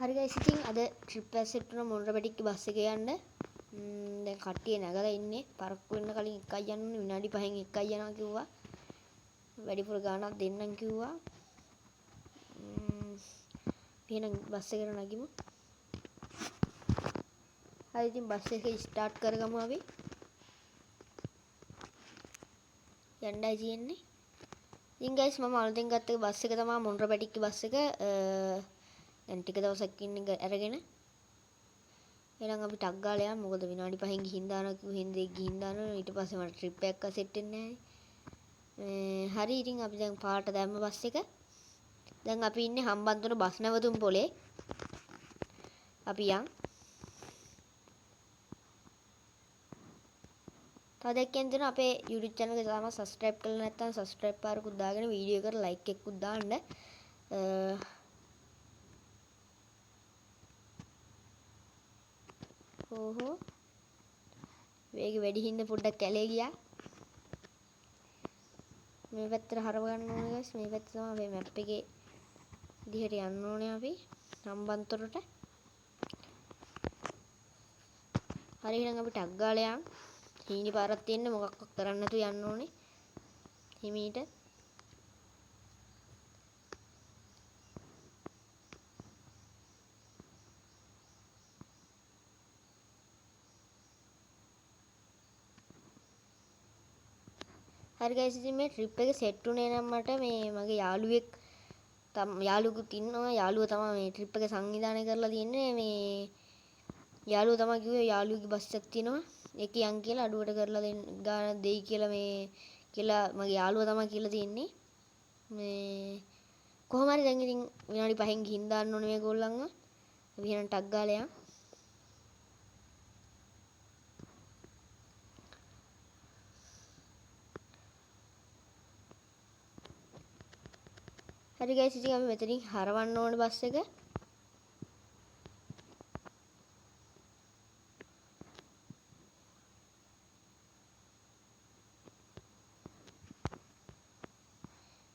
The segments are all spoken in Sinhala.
හරි ගයිස් ඉතින් අද ට්‍රිප් එක සෙට් වුණා මොණරපැටික්ක බස් එකේ යන්න. දැන් කට්ටිය නැගලා ඉන්නේ. පරක්කු වෙන්න කලින් එකයි යන්න ඕනේ. විනාඩි 5න් එකයි යනවා කිව්වා. වැඩිපුර ගාණක් දෙන්නම් කිව්වා. එහෙනම් බස් එකට නගිමු. හරි ඉතින් බස් එක ස්ටාර්ට් කරගමු අපි. යන්නයි තියෙන්නේ. ඉතින් ගයිස් මම අලුතෙන් ගත්ත බස් එක තමයි මොණරපැටික්ක බස් එක. දැන් ටික දවසක් ඉන්න අරගෙන එහෙනම් අපි ටක් ගාලා යමු. මොකද විනාඩි 5න් ගිහින් දානවා කිව්ව හින්දා ගිහින් දානවා. ඊට පස්සේ මට ට්‍රිප් එකක් සෙට් වෙන්නේ නැහැ. හරි ඉතින් අපි දැන් පාට දැම්ම බස් එක. දැන් අපි ඉන්නේ හම්බන්තොට බස් නැවතුම් පොලේ. අපි යන්. තව දෙයක් කියන්න අපේ YouTube channel එක තාම subscribe කරලා නැත්නම් subscribe පාරකුත් දාගෙන වීඩියෝ එකට like එකකුත් දාන්න. ඕහෝ වේගය වැඩි හින්දා පොඩ්ඩක් කැලේ ගියා. මේ පැත්තට හරව ගන්න ඕනේ guys. මේ පැත්ත තමයි අපේ map එකේ දිහට යන්න ඕනේ අපි හම්බන්තොටට. හරි එහෙනම් අපි ටක් ගාලා යන්. හීනි පාරක් තියෙන්නේ මොකක්වත් කරන්න නැතුව යන්න ඕනේ. හිමීට. හරි ගයිස් ඉතින් මේ ට්‍රිප් එක සෙට් උනේ නම් මට මේ මගේ යාළුවෙකුත් ඉන්නවා. යාළුවා තමයි මේ ට්‍රිප් එක සංවිධානය කරලා තියන්නේ. මේ යාළුවා තමයි කිව්වේ යාළුවගේ බස් එකක් තියෙනවා. ඒක යන් කියලා අඩුවට කරලා ගාන දෙයි කියලා කියලා මගේ යාළුවා තමයි කියලා තියන්නේ. මේ කොහොම හරි දැන් ඉතින් විනාඩි 5න් ගිහින් දාන්න ඕනේ මේගොල්ලන්ව. අපි එහෙනම් ටක් ගාලා යන්. හරි ගයිස් ඉතින් අපි මෙතනින් හරවන්න ඕනේ බස් එක.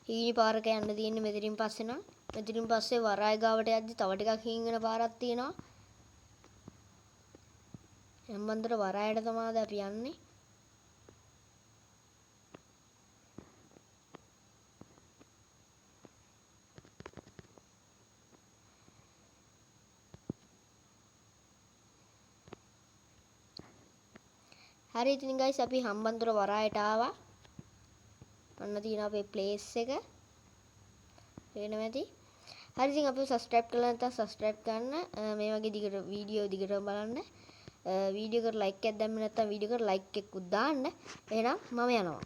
හීනි පාරක යන්න තියෙන්නේ මෙතනින් පස්සේ නම්. මෙතනින් පස්සේ වරාය ගාවට යද්දි තව ටිකක් හීන් වෙන පාරක් තියෙනවා. හම්බන්තොට වරායට තමයි අපි යන්නේ. හරි ඉතින් ගයිස් අපි හම්බන්තොට වරායට ආවා. අන්න තියෙන අපේ ප්ලේස් එක. පේනවා ඇති. හරි ඉතින් අපි subscribe කරලා නැත්නම් subscribe කරන්න. මේ වගේ දිගට වීඩියෝ දිගටම බලන්න. වීඩියෝ එකට like එකක් දැම්මේ නැත්නම් වීඩියෝ එකට like එකකුත් දාන්න. එහෙනම් මම යනවා.